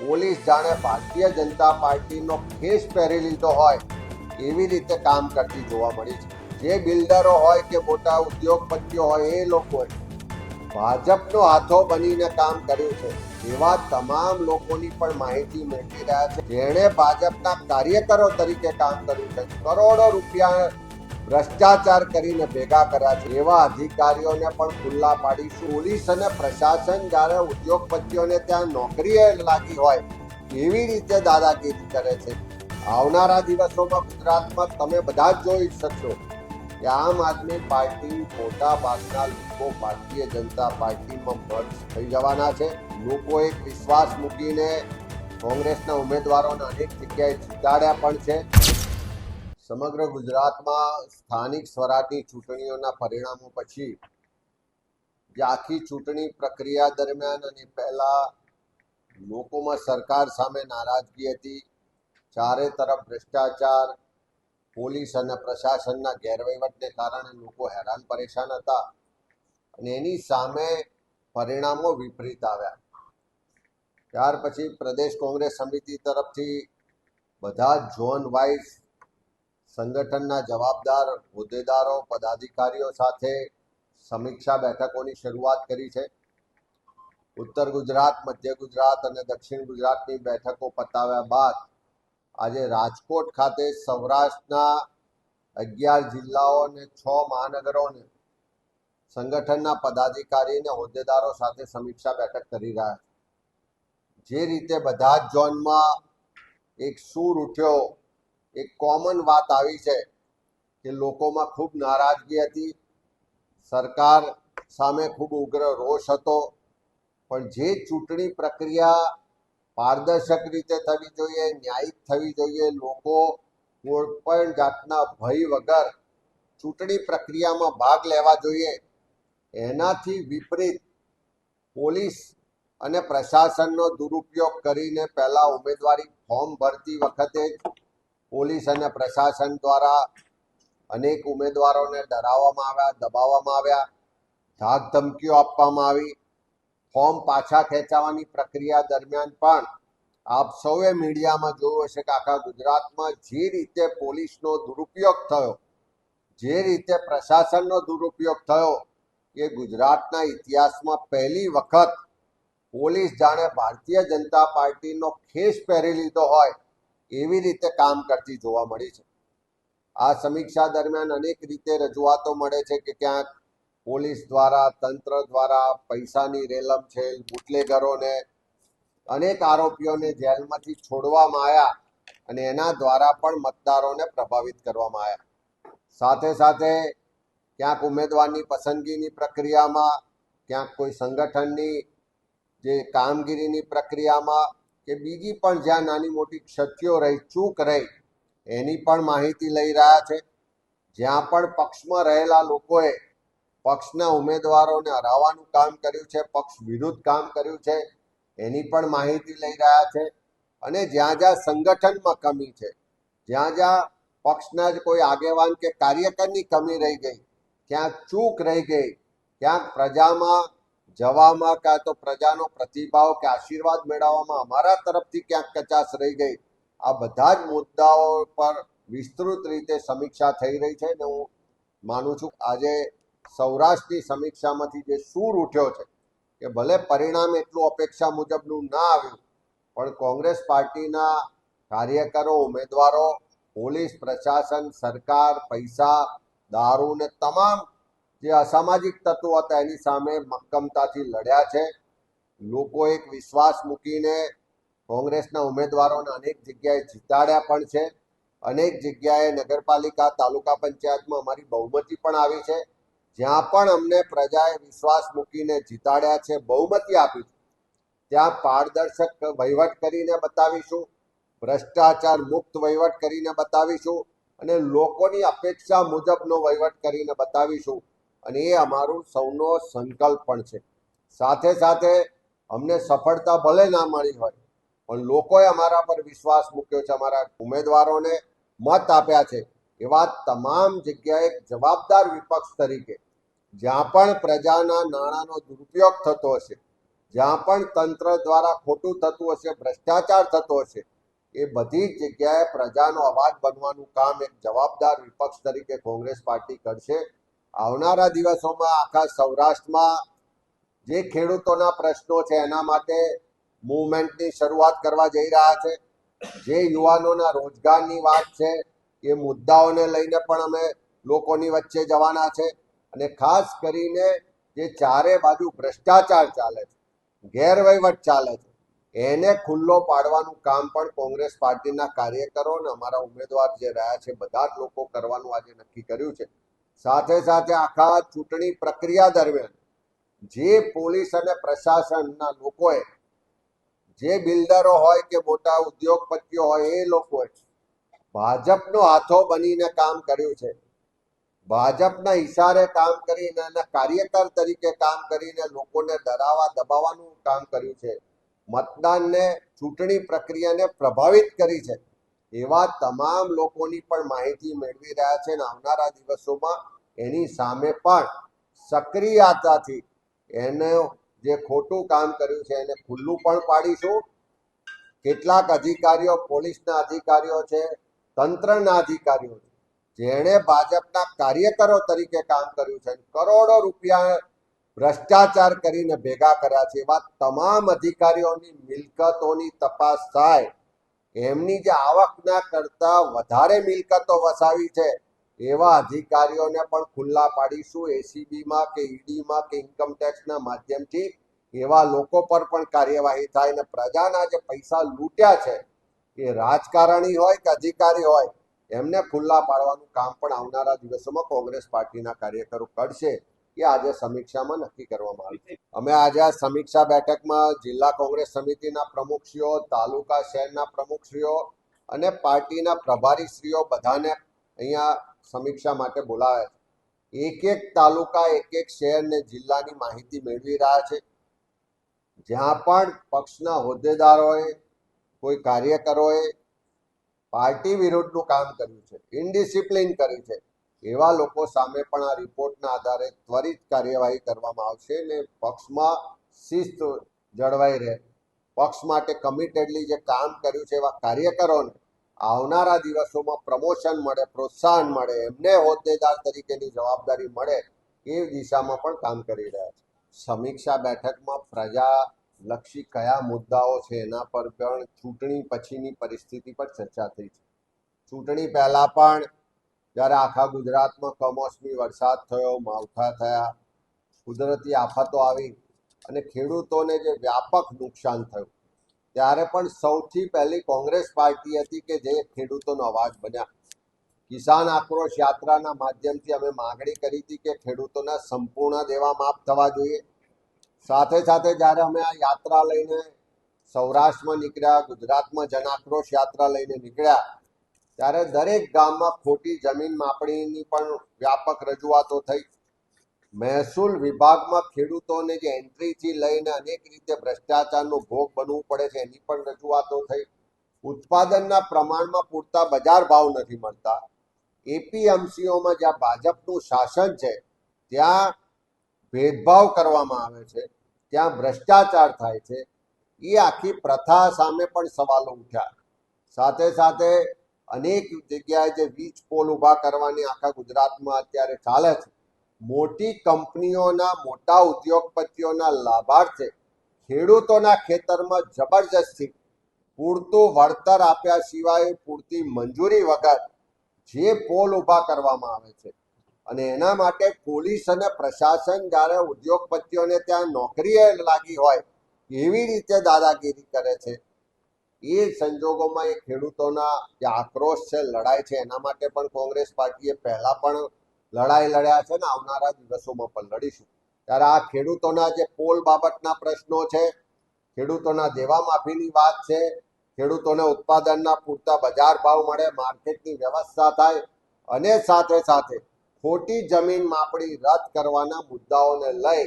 Police જાણે ભારતીય જનતા પાર્ટીનો ખેસ પહેરી લીધો હોય એવી રીતે કામ કરતી જોવા મળી છે। જે બિલ્ડરો હોય કે મોટા ઉદ્યોગપતિઓ હોય એ લોકોએ ભાજપનો હાથો બનીને કામ કર્યું છે એવા તમામ લોકોની પણ માહિતી મેળવી રહ્યા છે જેણે ભાજપના કાર્યકરો તરીકે કામ કર્યું છે, કરોડો રૂપિયા ભ્રષ્ટાચાર કરીને ભેગા કર્યા છે એવા અધિકારીઓને પણ ખુલ્લા પાડીશું। પોલીસ અને પ્રશાસન જ્યારે ઉદ્યોગપતિઓને ત્યાં નોકરીએ લાગી હોય એવી રીતે દાદાગીરી કરે છે। આવનારા દિવસોમાં ગુજરાતમાં તમે બધા જ જોઈ શકશો કે આમ આદમી પાર્ટી મોટા ભાગના લોકો ભારતીય જનતા પાર્ટીમાં મર્જ થઈ જવાના છે। લોકો એક વિશ્વાસ મૂકીને કોંગ્રેસના ઉમેદવારોને અનેક જગ્યાએ જીતાડ્યા પણ છે। સમગ્ર ગુજરાતમાં સ્થાનિક સ્વરાજની ચૂંટણીઓના પરિણામો પછી જે આખી ચૂંટણી પ્રક્રિયા દરમિયાન અને પહેલા લોકોમાં સરકાર સામે નારાજગી હતી, ચારે તરફ ભ્રષ્ટાચાર, પોલીસ અને પ્રશાસનના ગેરવહીવટને કારણે લોકો હેરાન પરેશાન હતા અને એની સામે પરિણામો વિપરીત આવ્યા। ત્યાર પછી પ્રદેશ કોંગ્રેસ સમિતિ તરફથી બધા ઝોન વાઇઝ સંગઠનના જવાબદાર હોદ્દેદારો પદાધિકારીઓ સાથે સમીક્ષા બેઠકોની શરૂઆત કરી છે। ઉત્તર ગુજરાત, મધ્ય ગુજરાત અને દક્ષિણ ગુજરાતની બેઠકો પતાવ્યા બાદ આજે રાજકોટ ખાતે સૌરાષ્ટ્રના 11 જિલ્લાઓ અને 6 મહાનગરોને સંગઠનના પદાધિકારી અને હોદ્દેદારો સાથે સમીક્ષા બેઠક કરી રહ્યા છે। જે રીતે બધા જ ઝોનમાં એક સૂર ઉઠ્યો, એક કોમન વાત આવી છે કે લોકોમાં ખૂબ નારાજગી હતી, સરકાર સામે ખૂબ ઉગ્ર રોષ હતો, પણ જે ચૂંટણી પ્રક્રિયા પારદર્શક રીતે થવી જોઈએ, ન્યાયિક થવી જોઈએ, લોકો કોઈ પણ જાતના ભય વગર ચૂંટણી પ્રક્રિયામાં ભાગ લેવા જોઈએ, એનાથી વિપરીત પોલીસ અને પ્રશાસનનો દુરુપયોગ કરીને પહેલા ઉમેદવારી ફોર્મ ભરતી વખતે જ પોલીસ અને પ્રશાસન દ્વારા અનેક ઉમેદવારોને ડરાવવામાં આવ્યા, દબાવવામાં આવ્યા, ધાક ધમકીઓ આપવામાં આવી। ફોર્મ પાછા ખેંચાવવાની પ્રક્રિયા દરમિયાન પણ આપ સૌએ મીડિયામાં જોયું હશે કે આખા ગુજરાતમાં જે રીતે પોલીસનો દુરુપયોગ થયો, જે રીતે પ્રશાસનનો દુરુપયોગ થયો, એ ગુજરાતના ઇતિહાસમાં પહેલી વખત પોલીસ જાણે ભારતીય જનતા પાર્ટીનો ખેસ પહેરી લીધો હોય એવી રીતે કામ કરતી જોવા મળી છે। આ સમીક્ષા દરમિયાન અનેક રીતે રજૂઆતો મળે છે કે ક્યાંક પોલીસ દ્વારા, તંત્ર દ્વારા પૈસાની રેલમછેલ, બુટલેગરોને, અનેક આરોપીઓને જેલમાંથી છોડવામાં આવ્યા અને એના દ્વારા પણ મતદારોને પ્રભાવિત કરવામાં આવ્યા। સાથે સાથે ક્યાંક ઉમેદવારની પસંદગીની પ્રક્રિયામાં, ક્યાંક કોઈ સંગઠનની જે કામગીરીની પ્રક્રિયામાં કે બીજી પણ જ્યાં નાની મોટી ક્ષતિઓ રહી, ચૂક રહી, એની પણ માહિતી લઈ રહ્યા છે। જ્યાં પણ પક્ષમાં રહેલા લોકોએ પક્ષના ઉમેદવારોને હરાવવાનું કામ કર્યું છે, પક્ષ વિરુદ્ધ કામ કર્યું છે, એની પણ માહિતી લઈ રહ્યા છે। અને જ્યાં જ્યાં સંગઠનમાં કમી છે, જ્યાં જ્યાં પક્ષના જ કોઈ આગેવાન કે કાર્યકરની કમી રહી ગઈ, ક્યાંક ચૂક રહી ગઈ, ક્યાંક પ્રજામાં જવામાં કાં તો પ્રજાનો પ્રતિભાવ કે આશીર્વાદ મેળવવામાં અમારા તરફથી ક્યાંક કચાશ રહી ગઈ, આ બધા જ મુદ્દાઓ પર વિસ્તૃત રીતે સમીક્ષા થઈ રહી છે। ને હું માનું છું આજે સૌરાષ્ટ્રની સમીક્ષામાંથી જે સૂર ઉઠ્યો છે કે ભલે પરિણામ એટલું અપેક્ષા મુજબનું ના આવ્યું, પણ કોંગ્રેસ પાર્ટીના કાર્યકરો, ઉમેદવારો, પોલીસ પ્રશાસન, સરકાર, પૈસા, દારૂ ને તમામ જે અસામાજિક તત્વો હતા એની સામે મક્કમતાથી લડ્યા છે। લોકો એક વિશ્વાસ મૂકીને કોંગ્રેસના ઉમેદવારોને અનેક જગ્યાએ જીતાડ્યા પણ છે। અનેક જગ્યાએ નગરપાલિકા, તાલુકા પંચાયતમાં અમારી બહુમતી પણ આવી છે। જ્યાં પણ અમને પ્રજાએ વિશ્વાસ મૂકીને જીતાડ્યા છે, બહુમતી આપી છે, ત્યાં પારદર્શક વહીવટ કરીને બતાવીશું, ભ્રષ્ટાચાર મુક્ત વહીવટ કરીને બતાવીશું અને લોકોની અપેક્ષા મુજબનો વહીવટ કરીને બતાવીશું। અને એ અમારું સૌનો સંકલ્પ પણ છે। સાથે સાથે અમને સફળતા ભલે ના મળી હોય, પણ લોકોએ અમારા પર વિશ્વાસ મૂક્યો છે, અમારા ઉમેદવારોને મત આપ્યા છે। એવા તમામ જગ્યાએ જવાબદાર વિપક્ષ તરીકે જ્યાં પણ પ્રજાના નાણાંનો દુરુપયોગ થતો હશે, જ્યાં પણ તંત્ર દ્વારા ખોટું થતું હશે, ભ્રષ્ટાચાર થતો હશે, એ બધી જ જગ્યાએ પ્રજાનો અવાજ બનવાનું કામ એક જવાબદાર વિપક્ષ તરીકે કોંગ્રેસ પાર્ટી કરશે. આવનારા દિવસોમાં આખા સૌરાષ્ટ્રમાં જે ખેડૂતોના પ્રશ્નો છે એના માટે મૂવમેન્ટની શરૂઆત કરવા જઈ રહ્યા છે. જે યુવાનોના રોજગારની વાત છે એ મુદ્દાઓને લઈને પણ અમે લોકોની વચ્ચે જવાના છે. અને ખાસ કરીને જે ચારે બાજુ ભ્રષ્ટાચાર ચાલે છે, ગેરવહીવટ ચાલે છે, એને ખુલ્લો પાડવાનું કામ પણ કોંગ્રેસ પાર્ટીના કાર્યકરો અને અમારા ઉમેદવાર જે રહ્યા છે બધા જ લોકો કરવાનું આજે નક્કી કર્યું છે. સાથે સાથે આખા ચૂંટણી પ્રક્રિયા દરમિયાન જે પોલીસ અને પ્રશાસનના લોકોએ, જે બિલ્ડરો હોય કે મોટા ઉદ્યોગપતિઓ હોય, એ લોકોએ ભાજપનો હાથો બનીને કામ કર્યું છે. ભાજપના ઈશારે કામ કરીને અને કાર્યકર તરીકે કામ કરીને લોકોને ડરાવવા દબાવવાનું કામ કર્યું છે. મતદાનને, ચૂંટણી પ્રક્રિયાને પ્રભાવિત કરી છે. એવા તમામ લોકોની પણ માહિતી મેળવી રહ્યા છે અને આવનારા દિવસોમાં એની સામે પણ સક્રિયતાથી એને જે ખોટું કામ કર્યું છે એને ખુલ્લું પણ પાડીશું. કેટલાક અધિકારીઓ, પોલીસના અધિકારીઓ છે, તંત્રના અધિકારીઓ છે, જેણે ભાજપના કાર્યકરો તરીકે કામ કર્યું છે, કરોડો રૂપિયા ભ્રષ્ટાચાર કરીને ભેગા કર્યા છે, એવા તમામ અધિકારીઓની મિલકતોની તપાસ થાય. એમની જે આવકના કરતા વધારે મિલકતો વસાવી છે એવા અધિકારીઓને પણ ખુલ્લા પાડીશું. એસીબીમાં કે ઈડીમાં કે ઇન્કમટેક્સના માધ્યમથી એવા લોકો પર પણ કાર્યવાહી થાય અને પ્રજાના જે પૈસા લૂંટ્યા છે એ રાજકારણી હોય કે અધિકારી હોય એમને ખુલ્લા પાડવાનું કામ પણ આવનારા દિવસોમાં કોંગ્રેસ પાર્ટીના કાર્યકરો કરશે. એ આજે સમીક્ષામાં નક્કી કરવામાં આવ્યું છે. અમે આજે આ સમીક્ષા બેઠકમાં જિલ્લા કોંગ્રેસ સમિતિના પ્રમુખશ્રીઓ, તાલુકા શહેરના પ્રમુખશ્રીઓ અને પાર્ટીના પ્રભારીશ્રીઓ બધાને અહીંયા સમીક્ષા માટે બોલાવ્યા છે. એક એક તાલુકા, એક એક શહેર ને જિલ્લાની માહિતી મેળવી રહ્યા છે. જ્યાં પણ પક્ષના હોદ્દેદારોએ, કોઈ કાર્યકરોએ પાર્ટી વિરુદ્ધનું કામ કર્યું છે, ઇનડિસિપ્લિન કરી છે, એવા લોકો સામે પણ આ રિપોર્ટના આધારે ત્વરિત કાર્યવાહી કરવામાં આવશે ને પક્ષમાં શિસ્ત જળવાઈ રહે. પક્ષ માટે કમિટેડલી જે કામ કર્યું છે એવા કાર્યકરોને આવનારા દિવસોમાં પ્રમોશન મળે, પ્રોત્સાહન મળે, એમને હોદ્દેદાર તરીકેની જવાબદારી મળે એ દિશામાં પણ કામ કરી રહ્યા છે. સમીક્ષા બેઠકમાં પ્રજાલક્ષી કયા મુદ્દાઓ છે એના પર પણ ચૂંટણી પછીની પરિસ્થિતિ પર ચર્ચા થઈ છે. ચૂંટણી પહેલા પણ જ્યારે આખા ગુજરાતમાં કમોસમી વરસાદ થયો, માવઠા થયા, કુદરતી આફતો આવી અને ખેડૂતોને જે વ્યાપક નુકસાન થયું, ત્યારે પણ સૌથી પહેલી કોંગ્રેસ પાર્ટી હતી કે જે ખેડૂતોનો અવાજ બન્યા. કિસાન આક્રોશ યાત્રાના માધ્યમથી અમે માગણી કરી હતી કે ખેડૂતોના સંપૂર્ણ દેવા માફ થવા જોઈએ. સાથે સાથે જ્યારે અમે આ યાત્રા લઈને સૌરાષ્ટ્રમાં નીકળ્યા, ગુજરાતમાં જન આક્રોશ યાત્રા લઈને નીકળ્યા, ત્યારે દરેક ગામમાં ખોટી જમીન માપણીની પણ વ્યાપક રજૂઆતો થઈ. મહેસૂલ વિભાગમાં ખેડૂતોને જે એન્ટ્રીથી લઈને અનેક રીતે ભ્રષ્ટાચારનો ભોગ બનવું પડે છે એની પણ રજૂઆતો થઈ. ઉત્પાદનના પ્રમાણમાં પૂરતા બજાર ભાવ નથી મળતા. એપીએમસીઓમાં જ્યાં ભાજપનું શાસન છે ત્યાં ભેદભાવ કરવામાં આવે છે, ત્યાં ભ્રષ્ટાચાર થાય છે. એ આખી પ્રથા સામે પણ સવાલો ઉઠ્યા. સાથે સાથે અનેક જગ્યાએ જે વીજ પોલ ઊભા કરવાની આખા ગુજરાતમાં અત્યારે ચાલે છે, મોટી કંપનીઓના, મોટા ઉદ્યોગપતિઓના લાભાર્થે ખેડૂતોના ખેતરમાં જબરજસ્તી પૂરતું વળતર આપ્યા સિવાય, પૂરતી મંજૂરી વગર જે પોલ ઊભા કરવામાં આવે છે અને એના માટે પોલીસ અને પ્રશાસન જ્યારે ઉદ્યોગપતિઓને ત્યાં નોકરીએ લાગી હોય એવી રીતે દાદાગીરી કરે છે. એ સંજોગોમાં એ ખેડૂતોના જે આક્રોશ છે, લડાઈ છે, એના માટે પણ કોંગ્રેસ પાર્ટીએ પહેલા પણ લડાઈ લડ્યા છે ને આવનારા દિવસોમાં પણ લડીશું. ત્યારે આ ખેડૂતોના જે પોલ બાબતના પ્રશ્નો છે, ખેડૂતોના દેવા માફીની વાત છે, ખેડૂતોને ઉત્પાદનના પૂરતા બજાર ભાવ મળે, માર્કેટની વ્યવસ્થા થાય અને સાથે સાથે ખોટી જમીન માપણી રદ કરવાના મુદ્દાઓને લઈ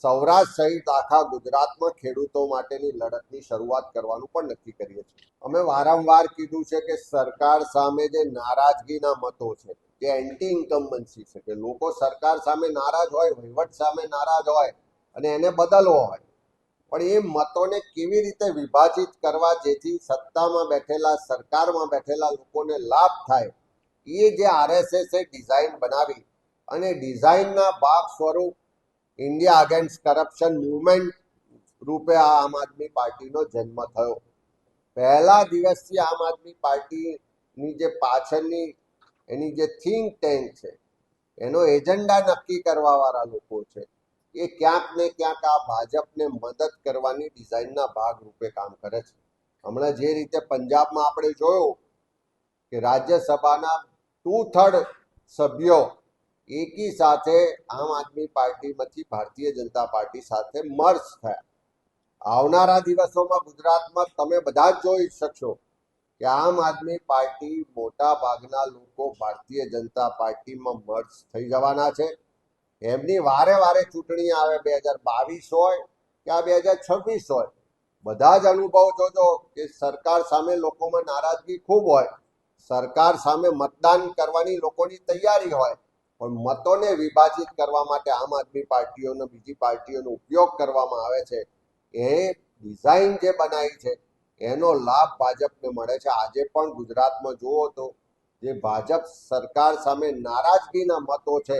સૌરાષ્ટ્ર સહિત આખા ગુજરાતમાં ખેડૂતો માટેની લડતની શરૂઆત કરવાનું પણ નક્કી કરીએ છીએ. અમે વારંવાર કીધું છે કે સરકાર સામે જે નારાજગીના મતો છે, જે એન્ટી ઇન્કમ્બન્સી છે, કે લોકો સરકાર સામે નારાજ હોય, વહીવટ સામે નારાજ હોય અને એને બદલવો હોય, પણ એ મતોને કેવી રીતે વિભાજિત કરવા જેથી સત્તામાં બેઠેલા સરકારમાં બેઠેલા લોકોને લાભ થાય, એ જે આરએસએસે ડિઝાઇન બનાવી અને ડિઝાઇનના ભાગ સ્વરૂપ ઇન્ડિયા અગેન્સ્ટ કરપ્શન મુવમેન્ટ રૂપે આ આમ આદમી પાર્ટીનો જન્મ થયો. પહેલા દિવસથી આમ આદમી પાર્ટીની જે પાછળની એની જે થિંક ટેન્ક છે, એનો એજન્ડા નક્કી કરવા વાળા લોકો છે, એ ક્યાંક ને ક્યાંક આ ભાજપને મદદ કરવાની ડિઝાઇનના ભાગ રૂપે કામ કરે છે. હમણાં જે રીતે પંજાબમાં આપણે જોયું કે રાજ્યસભાના 2/3 સભ્યો એકી સાથે આમ આદમી પાર્ટીમાંથી ભારતીય જનતા પાર્ટી સાથે મર્જ થયા. આવનારા દિવસોમાં ગુજરાતમાં તમે બધા જ જોઈ શકશો કે આમ આદમી પાર્ટી મોટા ભાગના લોકો ભારતીય જનતા પાર્ટીમાં મર્જ થઈ જવાના છે. એમની વારે વારે ચૂંટણી આવે, 2022 હોય કે આ 2026 હોય, બધા જ અનુભવ જોજો કે સરકાર સામે લોકોમાં નારાજગી ખૂબ હોય, સરકાર સામે મતદાન કરવાની લોકોની તૈયારી હોય, પણ મતોને વિભાજિત કરવા માટે આમ આદમી પાર્ટીઓનો બીજી પાર્ટીઓનો ઉપયોગ કરવામાં આવે છે. એ ડિઝાઇન જે બનાવી છે એનો લાભ ભાજપને મળે છે. આજે પણ ગુજરાતમાં જુઓ તો જે ભાજપ સરકાર સામે નારાજગીના મતો છે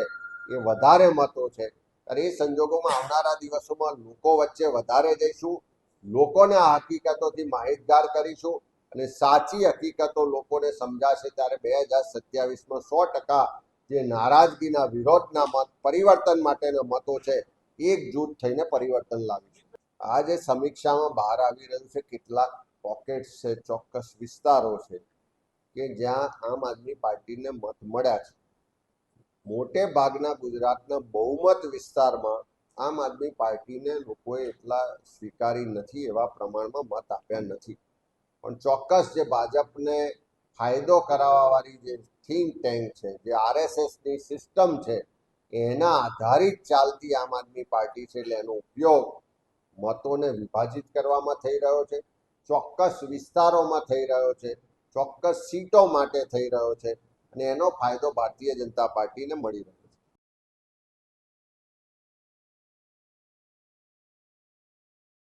એ વધારે મતો છે. અને એ સંજોગોમાં આવનારા દિવસોમાં લોકો વચ્ચે વધારે જઈશું, લોકોને આ હકીકતોથી માહિતગાર કરીશું અને સાચી હકીકતો લોકોને સમજાશે. ત્યારે 2027માં 100% જે નારાજગીના વિરોધના મત, પરિવર્તન માટેના મતો છે, એકજૂથ થઈને પરિવર્તન લાવીશું. આ જે સમીક્ષામાં બહાર આવી રહ્યું છે, કેટલાક પોકેટ્સ છે, ચોક્કસ વિસ્તારો છે કે જ્યાં આમ આદમી પાર્ટીને મત મળ્યા છે. મોટે ભાગના ગુજરાતના બહુમત વિસ્તારમાં આમ આદમી પાર્ટીને લોકોએ એટલા સ્વીકારી નથી, એવા પ્રમાણમાં મત આપ્યા નથી. પણ ચોક્કસ જે ભાજપને ફાયદો કરાવવાવાળી જે થિંક ટેન્ક છે, જે આરએસએસની સિસ્ટમ છે, એના આધારિત ચાલતી આમ આદમી પાર્ટી છે, એટલે એનો ઉપયોગ મતોને વિભાજિત કરવામાં થઈ રહ્યો છે, ચોક્કસ વિસ્તારોમાં થઈ રહ્યો છે, ચોક્કસ સીટો માટે થઈ રહ્યો છે અને એનો ફાયદો ભારતીય જનતા પાર્ટીને મળી રહ્યો છે.